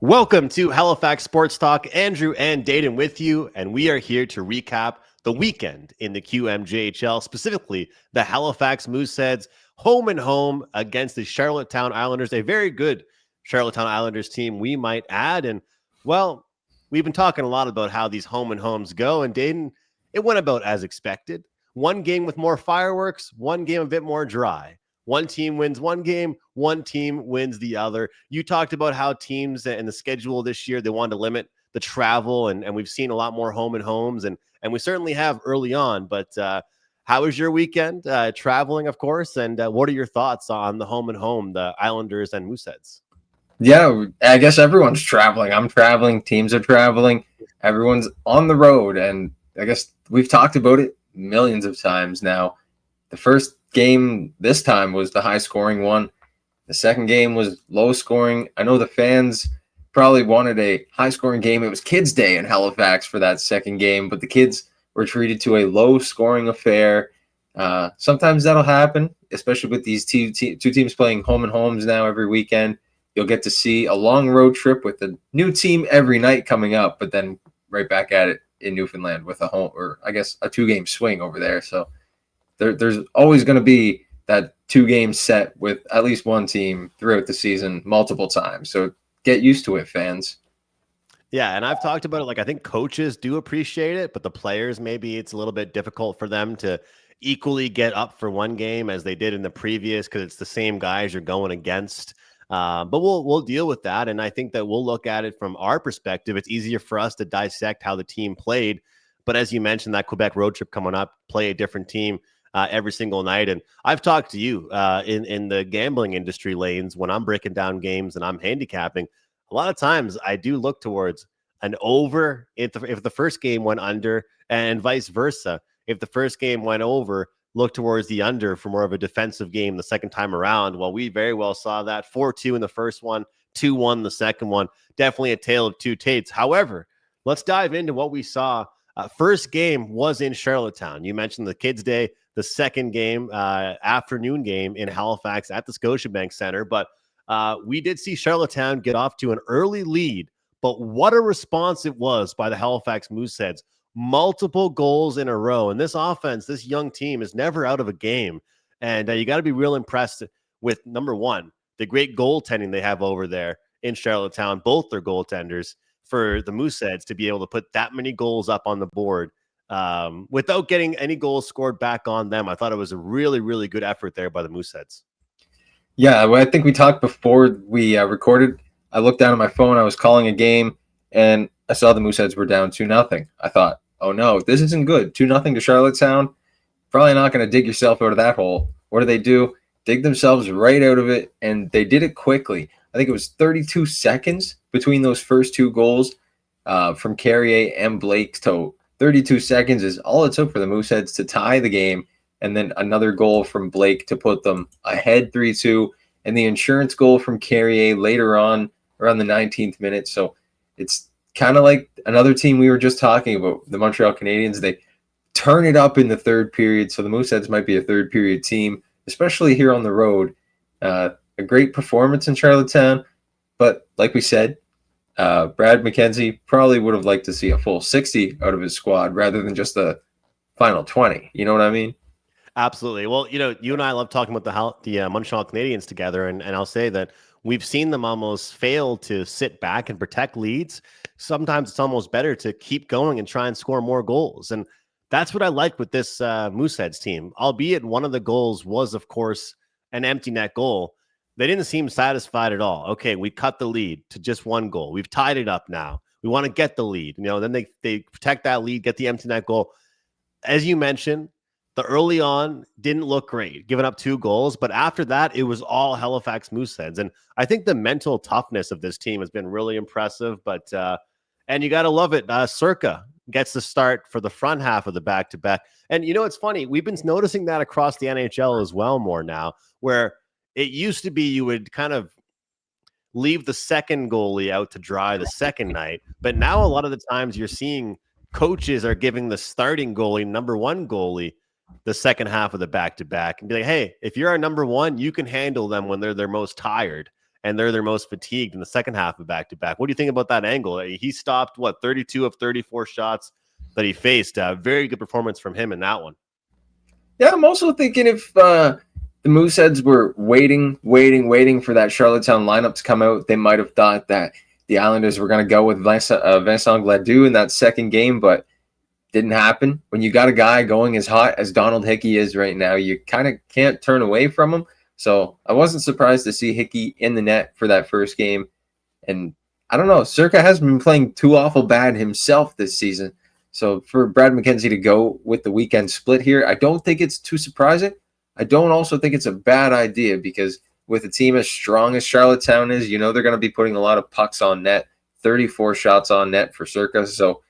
Welcome to Halifax Sports Talk. Andrew and Dayton with you, and we are here to recap the weekend in the QMJHL, specifically the Halifax Mooseheads home and home against the Charlottetown Islanders, a very good Charlottetown Islanders team, we might add. And, well, we've been talking a lot about how these home and homes go, and Dayton, it went about as expected. One game with more fireworks, one game a bit more dry. One team wins one game, one team wins the other. You talked about how teams and the schedule this year, they wanted to limit the travel, and we've seen a lot more home and homes, and we certainly have early on. But how was your weekend? Traveling, of course, and what are your thoughts on the home and home, the Islanders and Mooseheads? Yeah, I guess everyone's traveling. I'm traveling. Teams are traveling. Everyone's on the road. And I guess we've talked about it millions of times now. The first game this time was the high-scoring one. The second game was low-scoring. I know the fans probably wanted a high-scoring game. It was Kids' Day in Halifax for that second game, but the kids were treated to a low-scoring affair. Sometimes that'll happen, especially with these two teams playing home and homes now every weekend. You'll get to see a long road trip with a new team every night coming up, but then right back at it in Newfoundland with a home, or I guess a two-game swing over there. So there's always going to be that two-game set with at least one team throughout the season multiple times. So get used to it, fans. Yeah, and I've talked about it. Like, I think coaches do appreciate it, but the players, maybe it's a little bit difficult for them to equally get up for one game as they did in the previous, because it's the same guys you're going against. But we'll deal with that, and I think that we'll look at it from our perspective. It's easier for us to dissect how the team played. But as you mentioned, that Quebec road trip coming up, play a different team every single night. And I've talked to you in the gambling industry lanes when I'm breaking down games and I'm handicapping. A lot of times I do look towards an over if the first game went under, and vice versa. If the first game went over, look towards the under for more of a defensive game the second time around. Well, we very well saw that 4-2 in the first one, 2-1 the second one. Definitely a tale of two Tates. However, let's dive into what we saw. First game was in Charlottetown. You mentioned the Kids' Day. The second game, afternoon game in Halifax at the Scotiabank Center. But we did see Charlottetown get off to an early lead. But what a response it was by the Halifax Mooseheads. Multiple goals in a row. And this offense, this young team is never out of a game. And you got to be real impressed with, number one, the great goaltending they have over there in Charlottetown. Both their goaltenders for the Mooseheads to be able to put that many goals up on the board without getting any goals scored back on them. I thought it was a really, really good effort there by the Mooseheads. Yeah, well, I think we talked before we recorded. I looked down at my phone. I was calling a game, and I saw the Mooseheads were down 2-0. I thought, oh no, this isn't good. 2-0 to Charlottetown. Probably not going to dig yourself out of that hole. What do? Dig themselves right out of it, and they did it quickly. I think it was 32 seconds between those first two goals from Carrier and Blake. So 32 seconds is all it took for the Mooseheads to tie the game, and then another goal from Blake to put them ahead 3-2, and the insurance goal from Carrier later on around the 19th minute. So it's kind of like another team we were just talking about, the Montreal Canadiens. They turn it up in the third period, so the Mooseheads might be a third period team, especially here on the road. A great performance in Charlottetown, but like we said, Brad McKenzie probably would have liked to see a full 60 out of his squad rather than just the final 20. You know what I mean? Absolutely. Well, you and I love talking about the Montreal Canadiens together, and I'll say that we've seen them almost fail to sit back and protect leads. Sometimes it's almost better to keep going and try and score more goals. And that's what I like with this Mooseheads team, albeit one of the goals was, of course, an empty net goal. They didn't seem satisfied at all. Okay, we cut the lead to just one goal. We've tied it up now. We want to get the lead. Then they protect that lead, get the empty net goal. As you mentioned, the early on didn't look great, giving up 2 goals. But after that, it was all Halifax Mooseheads. And I think the mental toughness of this team has been really impressive. But and you got to love it. Circa gets the start for the front half of the back-to-back. And it's funny. We've been noticing that across the NHL as well more now, where it used to be you would kind of leave the second goalie out to dry the second night. But now a lot of the times you're seeing coaches are giving the starting goalie, number one goalie, the second half of the back-to-back and be like, hey, if you're our number one, you can handle them when they're their most tired. and they're their most fatigued in the second half of back-to-back. What do you think about that angle? He stopped, 32 of 34 shots that he faced. Very good performance from him in that one. Yeah, I'm also thinking if the Mooseheads were waiting for that Charlottetown lineup to come out, they might have thought that the Islanders were going to go with Vincent Gladue in that second game, but didn't happen. When you got a guy going as hot as Donald Hickey is right now, you kind of can't turn away from him. So I wasn't surprised to see Hickey in the net for that first game. And I don't know, Circa hasn't been playing too awful bad himself this season. So for Brad McKenzie to go with the weekend split here, I don't think it's too surprising. I don't also think it's a bad idea because with a team as strong as Charlottetown is, you know they're going to be putting a lot of pucks on net, 34 shots on net for Circa. So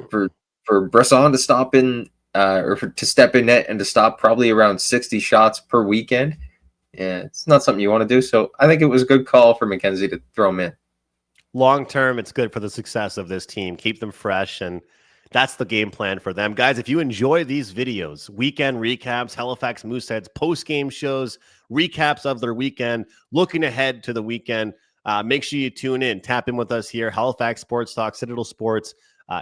for Bresson to stop in to step in net and to stop probably around 60 shots per weekend, yeah, it's not something you want to do. So I think it was a good call for McKenzie to throw him in. Long term, it's good for the success of this team. Keep them fresh, and that's the game plan for them. Guys, if you enjoy these videos, weekend recaps, Halifax Mooseheads, post-game shows, recaps of their weekend, looking ahead to the weekend, make sure you tune in. Tap in with us here, Halifax Sports Talk, Citadel Sports,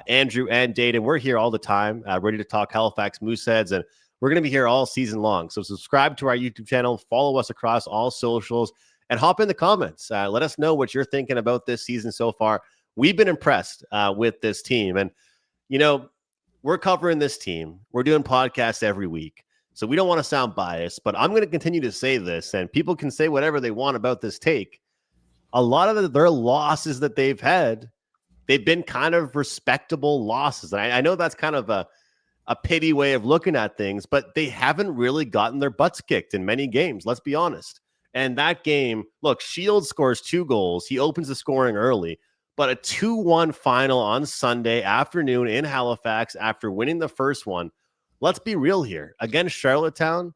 Andrew and Dayton. We're here all the time, ready to talk Halifax Mooseheads, and we're going to be here all season long. So subscribe to our YouTube channel, follow us across all socials, and hop in the comments. Let us know what you're thinking about this season so far. We've been impressed with this team, and you know, we're covering this team. We're doing podcasts every week, so we don't want to sound biased, but I'm going to continue to say this, and people can say whatever they want about this take. A lot of their losses that they've had, they've been kind of respectable losses. And I know that's kind of a pity way of looking at things, but they haven't really gotten their butts kicked in many games. Let's be honest. And that game, look, Shields scores 2 goals. He opens the scoring early. But a 2-1 final on Sunday afternoon in Halifax after winning the first one. Let's be real here. Against Charlottetown,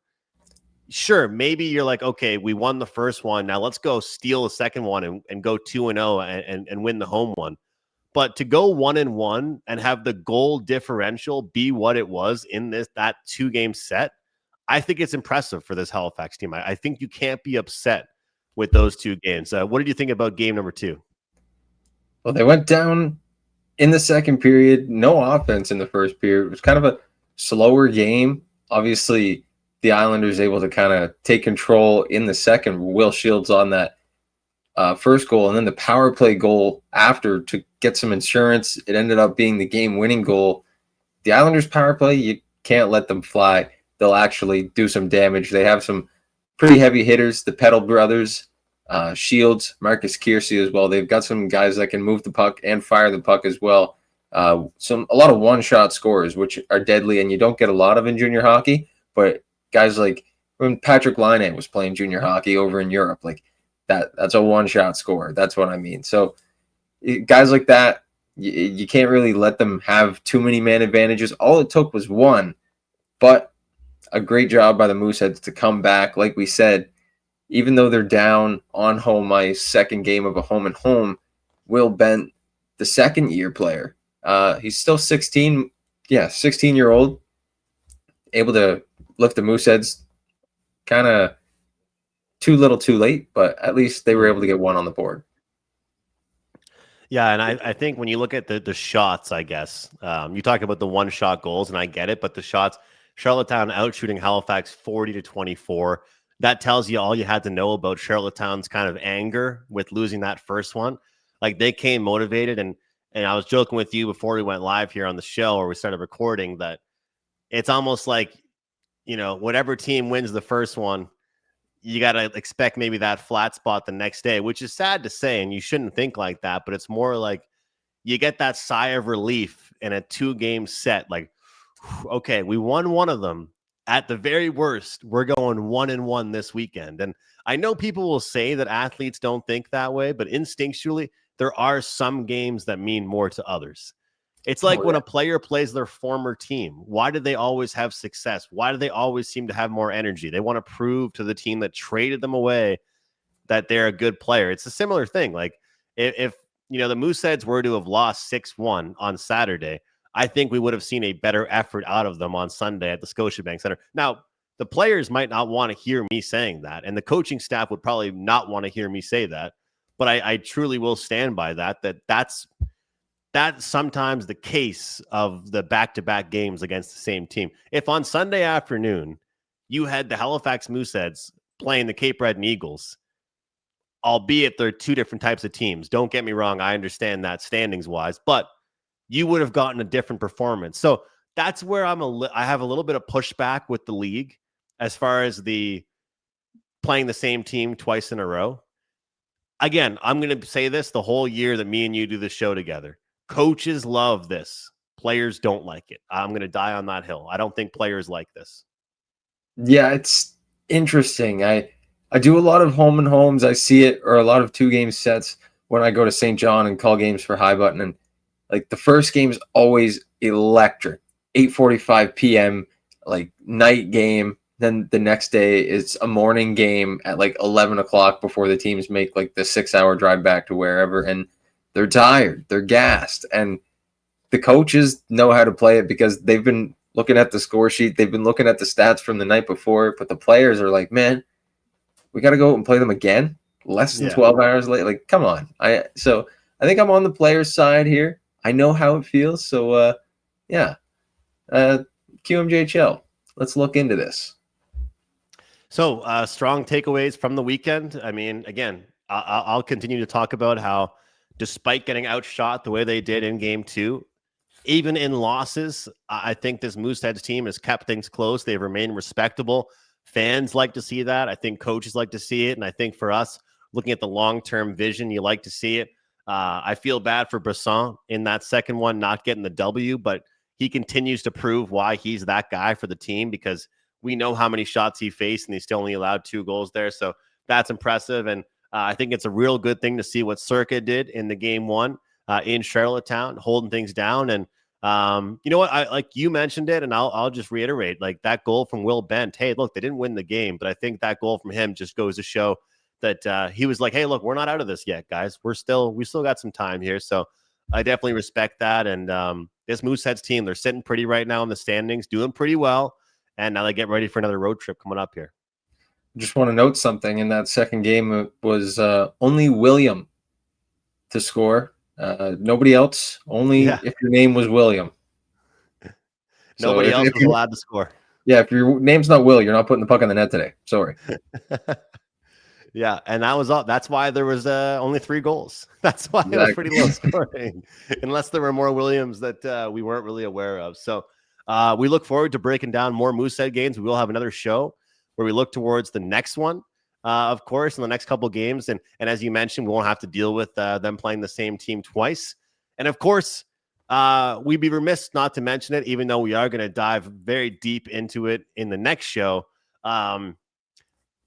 sure, maybe you're like, okay, we won the first one. Now let's go steal the second one and go 2-0 and win the home one. But to go 1-1 and have the goal differential be what it was in that 2-game set, I think it's impressive for this Halifax team. I think you can't be upset with those 2 games. What did you think about game number 2? Well, they went down in the second period. No offense in the first period. It was kind of a slower game. Obviously, the Islanders able to kind of take control in the second. Will Shields on that first goal, and then the power play goal after to get some insurance. It ended up being the game-winning goal. The Islanders' power play, you can't let them fly. They'll actually do some damage. They have some pretty heavy hitters, the Peddle brothers, Shields, Marcus Kiersey as well. They've got some guys that can move the puck and fire the puck as well. A lot of one-shot scorers, which are deadly, and you don't get a lot of in junior hockey. But guys like when Patrick Laine was playing junior hockey over in Europe, like that's a one-shot scorer. That's what I mean. So guys like that, you can't really let them have too many man advantages. All it took was one, but a great job by the Mooseheads to come back. Like we said, even though they're down on home ice, second game of a home and home, Will Bent, the second-year player, he's still 16, 16-year-old, able to lift the Mooseheads kind of too little too late, but at least they were able to get one on the board. Yeah, and I think when you look at the shots, I guess, you talk about the one-shot goals, and I get it, but the shots, Charlottetown out-shooting Halifax 40-24. That tells you all you had to know about Charlottetown's kind of anger with losing that first one. Like, they came motivated, and I was joking with you before we went live here on the show or we started recording that it's almost like, you know, whatever team wins the first one, you got to expect maybe that flat spot the next day, which is sad to say, and you shouldn't think like that, but it's more like you get that sigh of relief in a 2-game set. Like, okay, we won one of them. At the very worst, we're going 1-1 this weekend. And I know people will say that athletes don't think that way, but instinctually, there are some games that mean more to others. It's like when a player plays their former team. Why do they always have success? Why do they always seem to have more energy? They want to prove to the team that traded them away that they're a good player. It's a similar thing. Like if you know the Mooseheads were to have lost 6-1 on Saturday, I think we would have seen a better effort out of them on Sunday at the Scotiabank Center. Now, The players might not want to hear me saying that, and the coaching staff would probably not want to hear me say that. But I truly will stand by that. That's sometimes the case of the back-to-back games against the same team. If on Sunday afternoon you had the Halifax Mooseheads playing the Cape Breton Eagles, albeit they're two different types of teams. Don't get me wrong. I understand that standings-wise, but you would have gotten a different performance. So that's where I have a little bit of pushback with the league as far as the playing the same team twice in a row. Again, I'm going to say this the whole year that me and you do the show together. Coaches love this. Players don't like it. I'm going to die on that hill. I don't think players like this. Yeah, it's interesting. I do a lot of home and homes. I see it, or a lot of 2-game sets when I go to St. John and call games for High Button. And like the first game is always electric. 8:45 p.m. like night game. Then the next day it's a morning game at like 11 o'clock before the teams make like the 6-hour drive back to wherever. And they're tired. They're gassed. And the coaches know how to play it because they've been looking at the score sheet. They've been looking at the stats from the night before. But the players are like, man, we got to go and play them again less than 12 hours late. Like, come on. So I think I'm on the players' side here. I know how it feels. So, QMJHL, let's look into this. So strong takeaways from the weekend. I mean, again, I'll continue to talk about how despite getting outshot the way they did in game 2, even in losses, I think this Mooseheads team has kept things close. They've remained respectable. Fans like to see that. I think coaches like to see it. And I think for us, looking at the long-term vision, you like to see it. I feel bad for Brisson in that second one, not getting the W, but he continues to prove why he's that guy for the team because we know how many shots he faced and he still only allowed 2 goals there. So that's impressive. And I think it's a real good thing to see what Circa did in the game 1 in Charlottetown, holding things down. And you know what? Like you mentioned it, and I'll just reiterate, like that goal from Will Bent. Hey, look, they didn't win the game, but I think that goal from him just goes to show that he was like, hey, look, we're not out of this yet, guys. We still got some time here. So I definitely respect that. And this Mooseheads team, they're sitting pretty right now in the standings, doing pretty well. And now they get ready for another road trip coming up here. Just want to note something. In that second game, it was only William to score. Nobody else. Only if your name was William. Nobody else was allowed to score. Yeah, if your name's not Will, you're not putting the puck in the net today. Sorry. Yeah, and that was all. That's why there was only 3 goals. That's why it was pretty low scoring, unless there were more Williams that we weren't really aware of. So we look forward to breaking down more Moosehead games. We will have another show where we look towards the next one, of course, in the next couple games. And as you mentioned, we won't have to deal with them playing the same team twice. And of course, we'd be remiss not to mention it, even though we are going to dive very deep into it in the next show.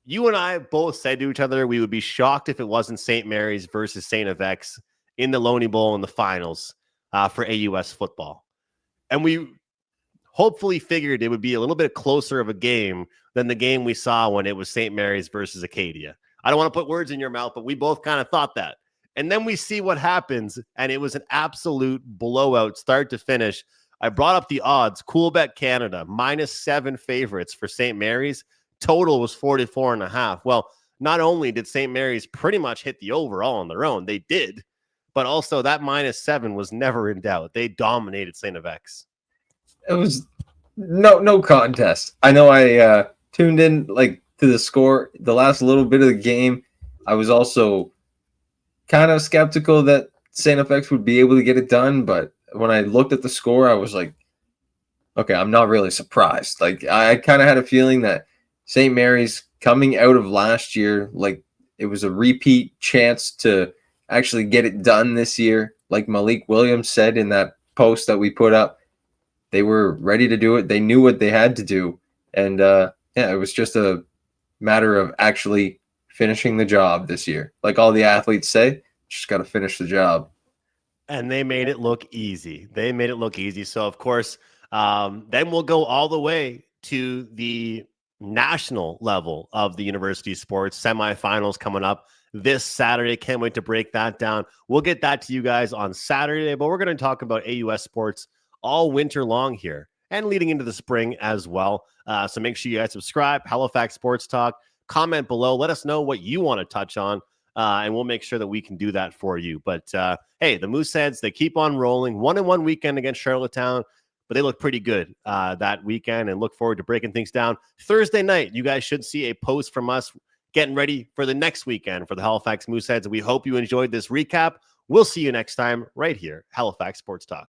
You and I both said to each other we would be shocked if it wasn't St. Mary's versus St. FX in the Loney Bowl in the finals for AUS football. And we hopefully figured it would be a little bit closer of a game than the game we saw when it was St. Mary's versus Acadia. I don't want to put words in your mouth, but we both kind of thought that. And then we see what happens, and it was an absolute blowout start to finish. I brought up the odds. Coolbet Canada, -7 favorites for St. Mary's. Total was 44.5. Well, not only did St. Mary's pretty much hit the over all on their own, they did, but also that -7 was never in doubt. They dominated St. FX. It was no contest. I know I tuned in like to the score, the last little bit of the game. I was also kind of skeptical that St. FX would be able to get it done, but when I looked at the score, I was like, okay, I'm not really surprised. Like I kind of had a feeling that St. Mary's coming out of last year, like it was a repeat chance to actually get it done this year. Like Malik Williams said in that post that we put up, they were ready to do it. They knew what they had to do. And it was just a matter of actually finishing the job this year. Like all the athletes say, just got to finish the job. And they made it look easy. So, of course, then we'll go all the way to the national level of the university sports semifinals coming up this Saturday. Can't wait to break that down. We'll get that to you guys on Saturday, but we're going to talk about AUS sports all winter long here and leading into the spring as well. So make sure you guys subscribe, Halifax Sports Talk, comment below. Let us know what you want to touch on, and we'll make sure that we can do that for you. But hey, the Mooseheads, they keep on rolling. 1-1 weekend against Charlottetown, but they look pretty good that weekend, and look forward to breaking things down. Thursday night, you guys should see a post from us getting ready for the next weekend for the Halifax Mooseheads. We hope you enjoyed this recap. We'll see you next time right here, Halifax Sports Talk.